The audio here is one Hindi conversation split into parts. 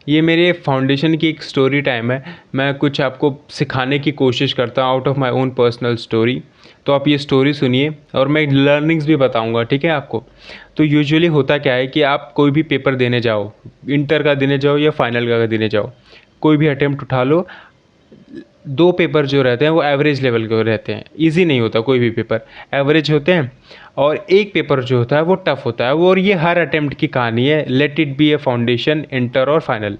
ये मेरे फाउंडेशन की एक स्टोरी टाइम है। मैं कुछ आपको सिखाने की कोशिश करता हूँ out of my own personal story. तो आप ये स्टोरी सुनिए और मैं लर्निंग्स भी बताऊँगा, ठीक है आपको। तो यूजुअली होता क्या है कि आप कोई भी पेपर देने जाओ, इंटर का देने जाओ या फाइनल का देने जाओ, कोई भी अटेम्प्ट उठा लो, दो पेपर जो रहते हैं वो एवरेज लेवल के रहते हैं। इजी नहीं होता कोई भी पेपर, एवरेज होते हैं। और एक पेपर जो होता है वो टफ होता है वो, और ये हर अटेम्प्ट की कहानी है, let it be A foundation, inter और फाइनल।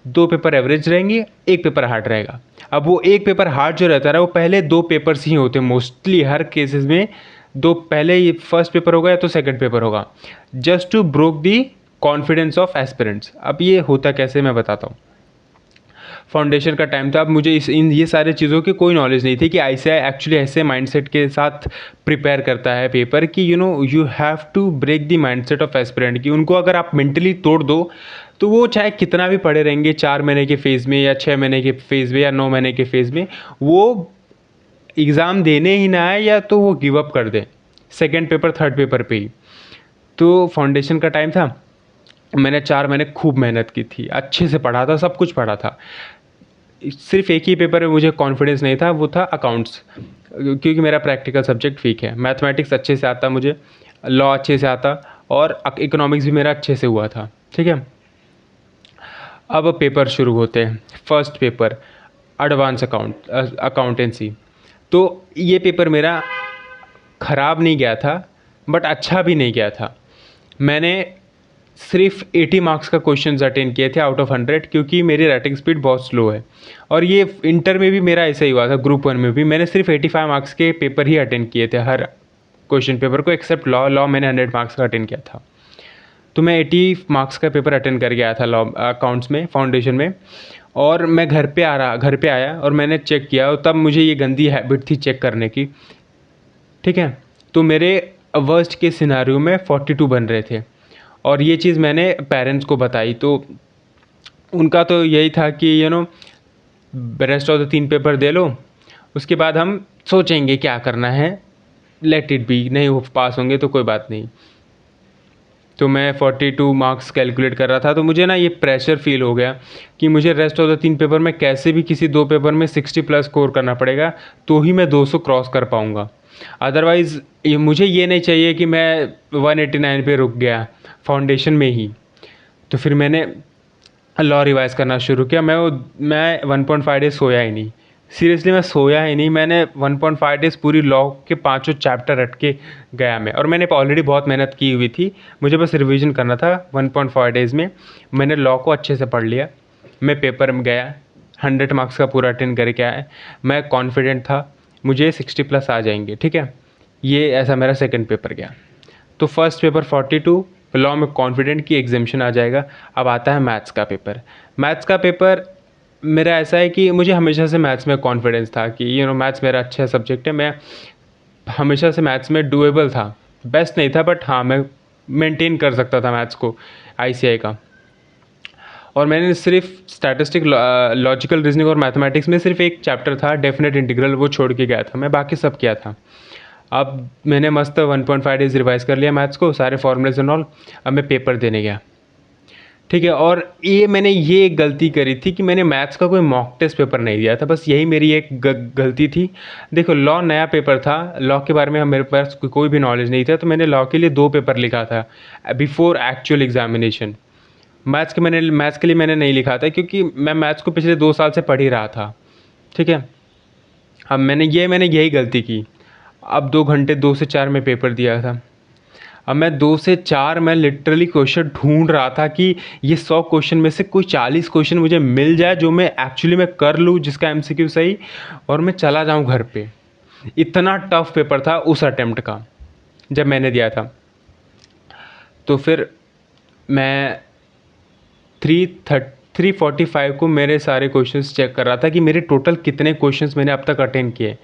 दो पेपर एवरेज रहेंगे, एक पेपर हार्ड रहेगा। अब वो एक पेपर हार्ड जो रहता है ना, वो पहले दो पेपर्स ही होते हैं मोस्टली हर केसेस में। दो पहले ये फर्स्ट पेपर होगा या तो सेकंड पेपर होगा, just to broke the confidence of aspirants. अब ये होता कैसे मैं बताता हूँ। फाउंडेशन का टाइम था, अब मुझे इन ये सारी चीज़ों की कोई नॉलेज नहीं थी कि आईसीएआई एक्चुअली ऐसे माइंडसेट के साथ प्रिपेयर करता है पेपर कि you have to break the mindset of aspirant, कि उनको अगर आप मेंटली तोड़ दो तो वो चाहे कितना भी पढ़े रहेंगे 4 महीने के फेज़ में या 6 महीने के फेज़ में या 9 महीने के फेज़ में, वो एग्ज़ाम देने ही ना आए या तो वो गिव अप कर दें सेकेंड पेपर थर्ड पेपर पे ही। तो फाउंडेशन का टाइम था, मैंने 4 महीने खूब मेहनत की थी, अच्छे से पढ़ा था, सब कुछ पढ़ा था। सिर्फ एक ही पेपर में मुझे कॉन्फिडेंस नहीं था, वो था अकाउंट्स, क्योंकि मेरा प्रैक्टिकल सब्जेक्ट वीक है। मैथमेटिक्स अच्छे से आता मुझे, लॉ अच्छे से आता, और इकोनॉमिक्स भी मेरा अच्छे से हुआ था, ठीक है। अब पेपर शुरू होते हैं। First paper advance accountancy. तो ये पेपर मेरा ख़राब नहीं गया था, बट अच्छा भी नहीं गया था। मैंने सिर्फ 80 मार्क्स का क्वेश्चन अटेंड किए थे आउट ऑफ 100, क्योंकि मेरी राइटिंग स्पीड बहुत स्लो है। और ये इंटर में भी मेरा ऐसा ही हुआ था, ग्रुप 1 में भी मैंने सिर्फ 85 मार्क्स के पेपर ही अटेंड किए थे, हर क्वेश्चन पेपर को, एक्सेप्ट लॉ मैंने 100 मार्क्स का अटेंड किया था। तो मैं 80 मार्क्स का पेपर अटेंड करके आया था लॉ अकाउंट्स में, फाउंडेशन में। और मैं घर पे आया और मैंने चेक किया, और तब मुझे ये गंदी हैबिट थी चेक करने की, ठीक है। तो मेरे वर्स्ट के सिनारियो में 42 बन रहे थे, और ये चीज़ मैंने पेरेंट्स को बताई, तो उनका तो यही था कि रेस्ट ऑफ द 3 पेपर दे लो, उसके बाद हम सोचेंगे क्या करना है, लेट इट बी, नहीं वो पास होंगे तो कोई बात नहीं। तो मैं 42 मार्क्स कैलकुलेट कर रहा था, तो मुझे ना ये प्रेशर फील हो गया कि मुझे रेस्ट ऑफ द 3 पेपर में कैसे भी किसी 2 पेपर में 60 प्लस स्कोर करना पड़ेगा, तो ही मैं 200 क्रॉस कर पाऊँगा। अदरवाइज़ मुझे ये नहीं चाहिए कि मैं 189 पे रुक गया फाउंडेशन में ही। तो फिर मैंने लॉ रिवाइज़ करना शुरू किया। मैं 1.5 डेज़ सोया ही नहीं। सीरियसली मैं सोया ही नहीं। मैंने 1.5 डेज़ पूरी लॉ के पाँचों चैप्टर रट के गया मैं, और मैंने ऑलरेडी बहुत मेहनत की हुई थी, मुझे बस रिवीजन करना था। 1.5 डेज़ में मैंने लॉ को अच्छे से पढ़ लिया। मैं पेपर में गया, 100 मार्क्स का पूरा अटेंड करके आया। मैं कॉन्फिडेंट था मुझे 60 प्लस आ जाएंगे, ठीक है। ये ऐसा मेरा सेकंड पेपर गया। तो फर्स्ट पेपर 42, लॉ में कॉन्फिडेंट कि एग्जामिशन आ जाएगा। अब आता है मैथ्स का पेपर। मैथ्स का पेपर मेरा ऐसा है कि मुझे हमेशा से मैथ्स में कॉन्फिडेंस था कि मैथ्स मेरा अच्छा सब्जेक्ट है। मैं हमेशा से मैथ्स में डुएबल था, बेस्ट नहीं था, बट हाँ मैं मेंटेन कर सकता था मैथ्स को, आईसीआई का। और मैंने सिर्फ स्टैटिस्टिक, लॉजिकल रीजनिंग और मैथमेटिक्स में सिर्फ एक चैप्टर था डेफिनेट इंटीग्रल, वो छोड़ के गया था मैं, बाकी सब किया था। अब मैंने मस्त 1.5 डेज़ रिवाइज़ कर लिया मैथ्स को, सारे फॉर्मूलेज एंड ऑल। अब मैं पेपर देने गया, ठीक है। और मैंने ये एक गलती करी थी कि मैंने मैथ्स का कोई मॉक टेस्ट पेपर नहीं दिया था, बस यही मेरी एक गलती थी। देखो लॉ नया पेपर था, लॉ के बारे में मेरे पास कोई भी नॉलेज नहीं था, तो मैंने लॉ के लिए 2 पेपर लिखा था बिफोर एक्चुअल एग्जामिनेशन। मैथ्स के लिए मैंने नहीं लिखा था, क्योंकि मैं मैथ्स को पिछले 2 साल से पढ़ ही रहा था, ठीक है। अब मैंने यही गलती की। अब 2 घंटे 2 से 4 में पेपर दिया था। अब मैं 2 से 4 मैं लिटरली क्वेश्चन ढूंढ रहा था कि ये 100 क्वेश्चन में से कोई 40 क्वेश्चन मुझे मिल जाए जो मैं एक्चुअली में कर लूँ, जिसका एमसीक्यू सही, और मैं चला जाऊँ घर पे। इतना टफ पेपर था उस अटेम्प्ट का जब मैंने दिया था। तो फिर मैं 345 को मेरे सारे क्वेश्चंस चेक कर रहा था कि मेरे टोटल कितने क्वेश्चंस मैंने अब तक अटेंड किए।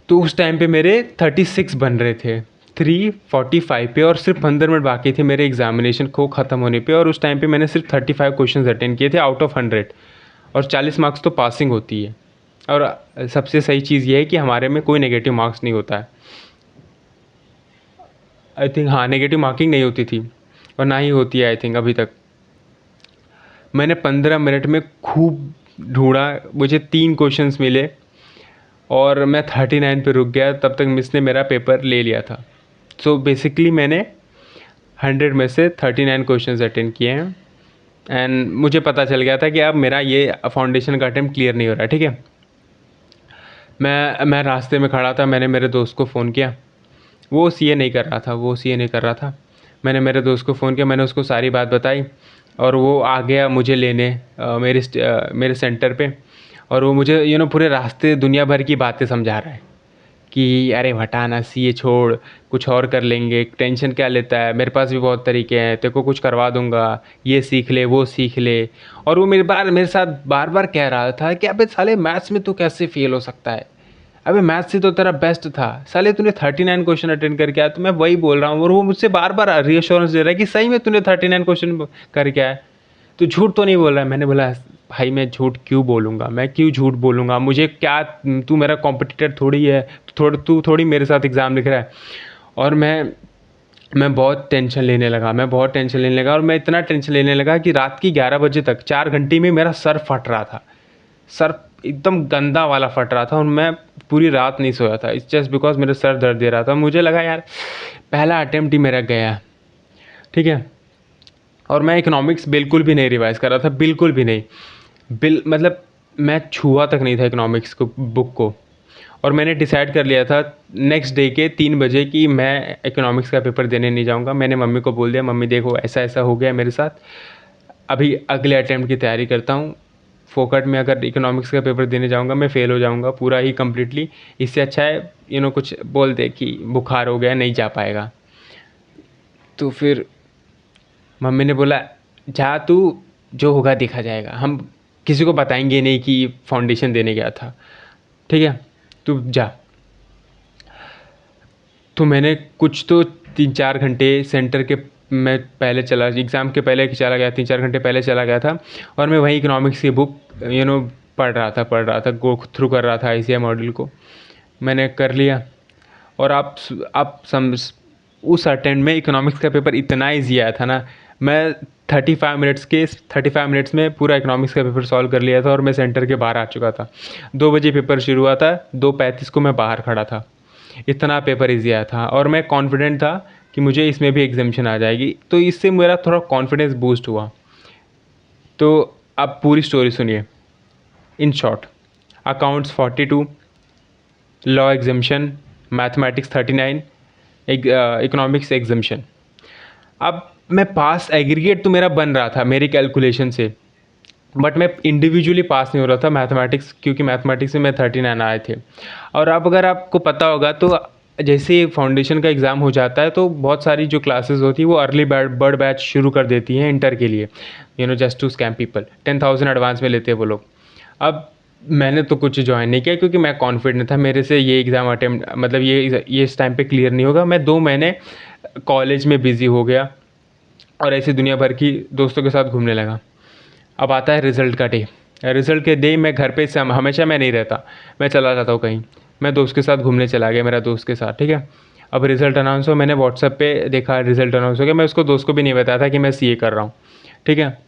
तो उस टाइम पे मेरे 36 बन रहे थे 345 पे, और सिर्फ 15 मिनट बाकी थे मेरे एग्जामिनेशन को ख़त्म होने पे। और उस टाइम पे मैंने सिर्फ 35 क्वेश्चंस अटेंड किए थे आउट ऑफ 100, और 40 मार्क्स तो पासिंग होती है। और सबसे सही चीज़ ये है कि हमारे में कोई नेगेटिव मार्क्स नहीं होता है, आई थिंक। हाँ, नेगेटिव मार्किंग नहीं होती थी, और ना ही होती है आई थिंक अभी तक। मैंने 15 मिनट में खूब ढूंढा, मुझे 3 क्वेश्चंस मिले और मैं 39 पे रुक गया। तब तक मिस ने मेरा पेपर ले लिया था। सो बेसिकली मैंने 100 में से 39 क्वेश्चंस अटेंड किए हैं एंड मुझे पता चल गया था कि अब मेरा ये फाउंडेशन का अटेम्प्ट क्लियर नहीं हो रहा है। ठीक है, मैं रास्ते में खड़ा था, मैंने मेरे दोस्त को फ़ोन किया। वो सीए नहीं कर रहा था। मैंने मेरे दोस्त को फ़ोन किया, मैंने उसको सारी बात बताई और वो आ गया मुझे लेने मेरे सेंटर पे। और वो मुझे पूरे रास्ते दुनिया भर की बातें समझा रहा है कि अरे हटा ना, सीए छोड़, कुछ और कर लेंगे, टेंशन क्या लेता है, मेरे पास भी बहुत तरीके हैं, तेरे को कुछ करवा दूंगा, ये सीख ले वो सीख ले। और वो मेरे साथ बार बार कह रहा था कि अबे साले मैथ्स में तू कैसे फेल हो सकता है, अबे मैथ्स से तो तेरा बेस्ट था, साले तूने 39 क्वेश्चन अटेंड करके आया। तो मैं वही बोल रहा हूँ और वो मुझसे बार बार रीअश्योरेंस दे रहा है कि सही में तूने 39 क्वेश्चन करके आया, तू झूठ तो नहीं बोल रहा है। मैंने बोला भाई मैं झूठ क्यों बोलूँगा, मैं क्यों झूठ बोलूँगा, मुझे क्या, तू मेरा कॉम्पिटिटर थोड़ी है, तू थोड़ी मेरे साथ एग्ज़ाम लिख रहा है। और मैं बहुत टेंशन लेने लगा, और मैं इतना टेंशन लेने लगा कि रात की 11 बजे तक 4 घंटे में मेरा सर फट रहा था, सर एकदम गंदा वाला फट रहा था और मैं पूरी रात नहीं सोया था। इट्स जस्ट बिकॉज मेरे सर दर्द दे रहा था। मुझे लगा यार पहला अटेम्प्ट ही मेरा गया। ठीक है, और मैं इकोनॉमिक्स बिल्कुल भी नहीं रिवाइज़ कर रहा था, बिल्कुल भी नहीं। मतलब मैं छुआ तक नहीं था इकोनॉमिक्स को, बुक को। और मैंने डिसाइड कर लिया था नेक्स्ट डे के 3 बजे कि मैं इकोनॉमिक्स का पेपर देने नहीं जाऊंगा। मैंने मम्मी को बोल दिया, मम्मी देखो ऐसा ऐसा हो गया मेरे साथ, अभी अगले अटेम्प्ट की तैयारी करता हूँ। फोकट में अगर इकोनॉमिक्स का पेपर देने जाऊंगा मैं फ़ेल हो जाऊंगा पूरा ही कम्प्लीटली। इससे अच्छा है कुछ बोल दे कि बुखार हो गया, नहीं जा पाएगा। तो फिर मम्मी ने बोला जा तू, जो होगा देखा जाएगा, हम किसी को बताएंगे नहीं कि फाउंडेशन देने गया था, ठीक है, तू जा। तो मैंने कुछ तो 3-4 घंटे सेंटर के, मैं पहले चला, एग्ज़ाम के पहले चला गया, 3-4 घंटे पहले चला गया था और मैं वहीं इकोनॉमिक्स की बुक पढ़ रहा था, गो थ्रू कर रहा था आईसीआई मॉडल को। मैंने कर लिया और आप उस अटेम्प्ट में इकोनॉमिक्स का पेपर इतना ईजी आया था ना, मैं 35 मिनट्स में पूरा इकोनॉमिक्स का पेपर सॉल्व कर लिया था और मैं सेंटर के बाहर आ चुका था। 2 बजे पेपर शुरू हुआ था, 2:35 को मैं बाहर खड़ा था। इतना पेपर ईजी आया था और मैं कॉन्फिडेंट था कि मुझे इसमें भी एग्जामिशन आ जाएगी, तो इससे मेरा थोड़ा कॉन्फिडेंस बूस्ट हुआ। तो अब पूरी स्टोरी सुनिए। In short, accounts 42, law examination, mathematics 39, economics examination. अब मैं पास, एग्रीगेट तो मेरा बन रहा था मेरी कैलकुलेशन से, बट मैं इंडिविजुअली पास नहीं हो रहा था मैथमेटिक्स, क्योंकि मैथमेटिक्स में मैं 39 आए थे। और अब अगर आपको पता होगा तो जैसे फाउंडेशन का एग्ज़ाम हो जाता है तो बहुत सारी जो क्लासेस होती है वो अर्ली बर्ड बैच शुरू कर देती हैं इंटर के लिए, just to scam people. 10,000 advance में लेते हैं वो लोग। अब मैंने तो कुछ ज्वाइन नहीं किया क्योंकि मैं कॉन्फिडेंट था मेरे से ये एग्ज़ाम अटेम्प्ट, मतलब ये इस टाइम पे क्लियर नहीं होगा। मैं 2 महीने कॉलेज में बिज़ी हो गया और ऐसे दुनिया भर की दोस्तों के साथ घूमने लगा। अब आता है रिज़ल्ट का डे। रिज़ल्ट के डे मैं घर पे हमेशा मैं नहीं रहता, मैं चला जाता हूँ कहीं। मैं दोस्त के साथ घूमने चला गया, मेरा दोस्त के साथ, ठीक है। अब रिज़ल्ट अनाउंस हो, मैंने व्हाट्सएप पे देखा रिज़ल्ट अनाउंस हो गया। मैं उसको, दोस्त को भी नहीं बताया था कि मैं सीए कर रहा हूँ, ठीक है।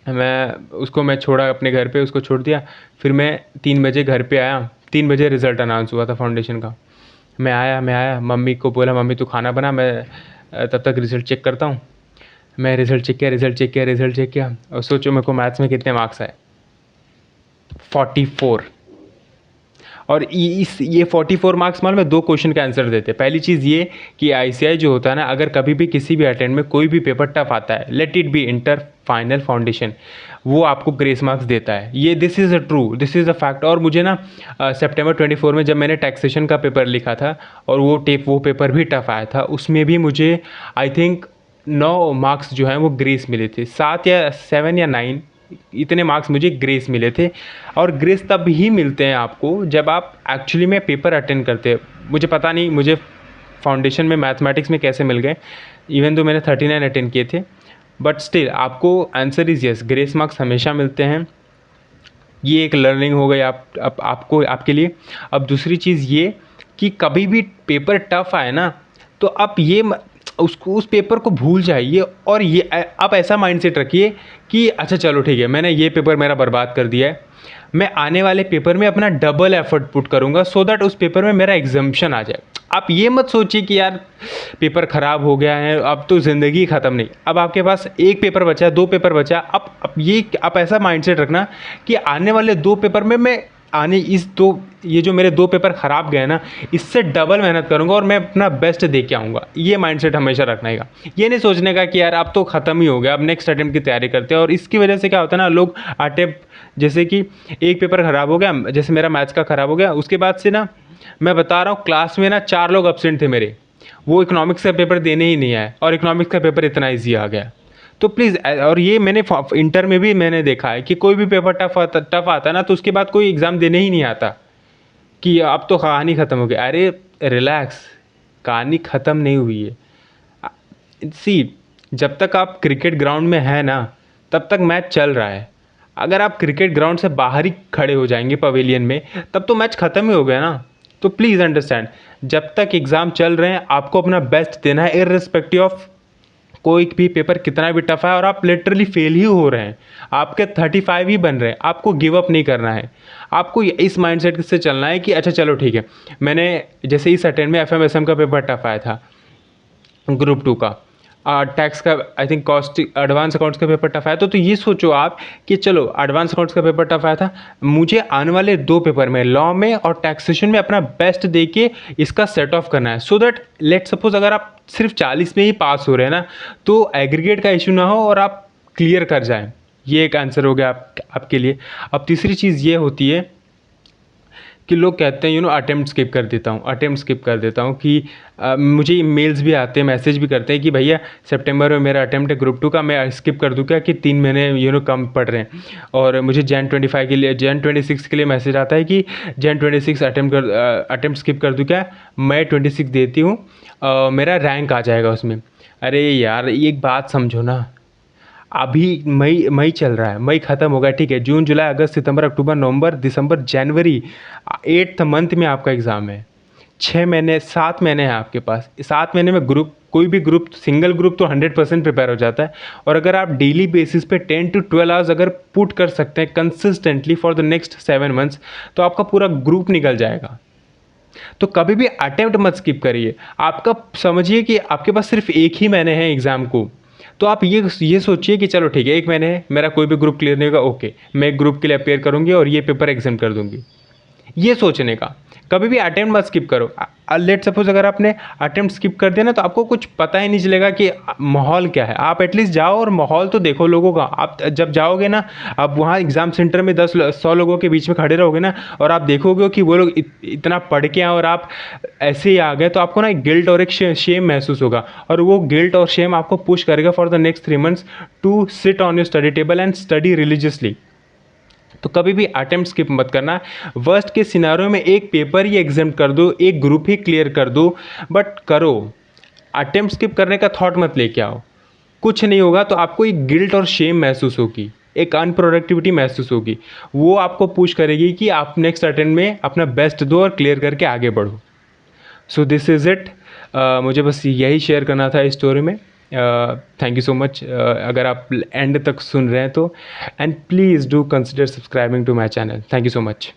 मैं छोड़ा अपने घर पे, उसको छोड़ दिया। फिर मैं 3 बजे घर पे आया। 3 बजे रिज़ल्ट अनाउंस हुआ था फाउंडेशन का। मैं आया, मम्मी को बोला मम्मी तू खाना बना, मैं तब तक रिज़ल्ट चेक करता हूँ। मैं रिज़ल्ट चेक किया और सोचो मेरे को मैथ्स में कितने मार्क्स आए, 44। और ये 44 मार्क्स मालूम है 2 क्वेश्चन का आंसर देते हैं। पहली चीज़ ये कि आईसीआई जो होता है ना, अगर कभी भी किसी भी अटेम्प्ट में कोई भी पेपर टफ आता है, let it be inter, final, foundation, वो आपको ग्रेस मार्क्स देता है। ये दिस इज़ अ फैक्ट। और मुझे ना सितंबर 24 में जब मैंने टैक्सेशन का पेपर लिखा था और वो पेपर भी टफ आया था, उसमें भी मुझे आई थिंक 9 मार्क्स जो हैं वो ग्रेस मिले थे, 7 या 7 या 9 इतने मार्क्स मुझे ग्रेस मिले थे। और ग्रेस तब ही मिलते हैं आपको जब आप एक्चुअली में पेपर अटेंड करते हैं। मुझे पता नहीं मुझे फाउंडेशन में मैथमेटिक्स में कैसे मिल गए, इवन तो मैंने 39 अटेंड किए थे, बट स्टिल आपको answer is yes, grace marks हमेशा मिलते हैं। ये एक लर्निंग हो गई आपको, आपके लिए। अब दूसरी चीज़ ये कि कभी भी पेपर टफ आए ना, तो आप ये उसको उस पेपर को भूल जाइए और ये आप ऐसा माइंडसेट रखिए कि अच्छा चलो ठीक है, मैंने ये पेपर मेरा बर्बाद कर दिया है, मैं आने वाले पेपर में अपना डबल एफर्ट पुट करूँगा सो दैट उस पेपर में मेरा एग्जाम्पशन आ जाए। आप ये मत सोचिए कि यार पेपर ख़राब हो गया है, अब तो ज़िंदगी ख़त्म नहीं, अब आपके पास एक पेपर बचा है, दो पेपर बचा है, अब ये आप ऐसा माइंडसेट रखना कि आने वाले दो पेपर में मैं ये जो मेरे दो पेपर ख़राब गए ना, इससे डबल मेहनत करूँगा और मैं अपना बेस्ट दे के आऊँगा। ये माइंडसेट हमेशा रखने का, ये नहीं सोचने का कि यार अब तो ख़त्म ही हो गया, अब नेक्स्ट अटेम्प्ट की तैयारी करते हैं। और इसकी वजह से क्या होता है ना, लोग अटेम्प्ट जैसे कि एक पेपर ख़राब हो गया, जैसे मेरा मैथ्स का ख़राब हो गया, उसके बाद से ना मैं बता रहा हूँ क्लास में ना 4 लोग एब्सेंट थे मेरे, वो इकोनॉमिक्स का पेपर देने ही नहीं आए और इकोनॉमिक्स का पेपर इतना ईजी आ गया। तो प्लीज़, और ये मैंने इंटर में भी मैंने देखा है कि कोई भी पेपर टफ आता है ना, तो उसके बाद कोई एग्ज़ाम देने ही नहीं आता कि अब तो कहानी ख़त्म हो गई। अरे रिलैक्स, कहानी ख़त्म नहीं हुई है। सी, जब तक आप क्रिकेट ग्राउंड में है ना, तब तक मैच चल रहा है। अगर आप क्रिकेट ग्राउंड से बाहर ही खड़े हो जाएंगे पवेलियन में, तब तो मैच ख़त्म ही हो गया ना। तो प्लीज़ अंडरस्टैंड, जब तक एग्ज़ाम चल रहे हैं आपको अपना बेस्ट देना है, इर्रिस्पेक्टिव ऑफ कोई भी पेपर कितना भी टफ है और आप लिटरली फेल ही हो रहे हैं, आपके 35 ही बन रहे हैं, आपको गिव अप नहीं करना है। आपको इस माइंडसेट से चलना है कि अच्छा चलो ठीक है, मैंने जैसे इस अटेम्प्ट में एफएमएसएम का पेपर टफ आया था, ग्रुप 2 का, टैक्स का I think cost advance accounts का पेपर टफ आया, तो ये सोचो आप कि चलो एडवांस अकाउंट्स का पेपर टफ आया था, मुझे आने वाले 2 पेपर में लॉ में और टैक्सेशन में अपना बेस्ट दे के इसका सेट ऑफ करना है, सो दैट लेट सपोज अगर आप सिर्फ 40 में ही पास हो रहे हैं ना, तो एग्रीगेट का इशू ना हो और आप क्लियर कर जाएं। ये एक आंसर हो गया आपके लिए। अब तीसरी चीज़ ये होती है कि लोग कहते हैं अटेम्प्ट स्किप कर देता हूँ कि मुझे मेल्स भी आते हैं, मैसेज भी करते हैं कि भैया सितंबर में मेरा अटेम्प्ट है ग्रुप 2 का, मैं स्किप कर दूँ क्या, कि 3 महीने कम पड़ रहे हैं। और मुझे जैन 26 के लिए मैसेज आता है कि जैन 26 अटेम्प्ट स्किप कर दूँ क्या, मैं 26 देती हूँ, मेरा रैंक आ जाएगा उसमें। अरे यार एक बात समझो ना, अभी मई चल रहा है, मई ख़त्म हो गया, ठीक है, जून जुलाई अगस्त सितंबर अक्टूबर नवंबर दिसंबर जनवरी, 8th मंथ में आपका एग्ज़ाम है। 7 महीने हैं आपके पास। 7 महीने में कोई भी ग्रुप, सिंगल ग्रुप तो 100% प्रिपेयर हो जाता है। और अगर आप डेली बेसिस पे 10 to 12 आवर्स अगर पुट कर सकते हैं consistently for the next 7 months, तो आपका पूरा ग्रुप निकल जाएगा। तो कभी भी अटेम्प्ट मत स्किप करिए। आपका समझिए कि आपके पास सिर्फ एक ही महीने हैं एग्ज़ाम को, तो आप ये सोचिए कि चलो ठीक है, एक महीने है, मेरा कोई भी ग्रुप क्लियर नहीं होगा, ओके, मैं एक ग्रुप के लिए अपेयर करूँगी और ये पेपर एग्जाम कर दूँगी। ये सोचने का, कभी भी अटेम्प्ट मत स्किप करो। लेट सपोज अगर आपने अटेम्प्ट स्किप कर दिया ना, तो आपको कुछ पता ही नहीं चलेगा कि माहौल क्या है। आप एटलीस्ट जाओ और माहौल तो देखो लोगों का। आप जब जाओगे ना, आप वहाँ एग्ज़ाम सेंटर में 100 लोगों के बीच में खड़े रहोगे ना, और आप देखोगे कि वो लोग इतना पढ़ के आए और आप ऐसे ही आ गए, तो आपको ना एक गिल्ट और एक शेम महसूस होगा, और वो गिल्ट और शेम आपको पुश करेगा for the next 3 months to sit on your study table and study religiously. तो कभी भी अटेम्प्ट स्किप मत करना। वर्स्ट के सिनारियो में एक पेपर ही एग्जाम कर दो, एक ग्रुप ही क्लियर कर दो, बट करो। अटेम्प्ट स्किप करने का थॉट मत लेके आओ, कुछ नहीं होगा। तो आपको एक गिल्ट और शेम महसूस होगी, एक अनप्रोडक्टिविटी महसूस होगी, वो आपको पुश करेगी कि आप नेक्स्ट अटेम्प्ट में अपना बेस्ट दो और क्लियर करके आगे बढ़ो। So this is it. मुझे बस यही शेयर करना था इस स्टोरी में। थैंक यू सो मच अगर आप एंड तक सुन रहे हैं तो, and please do consider subscribing to my channel. Thank you so much.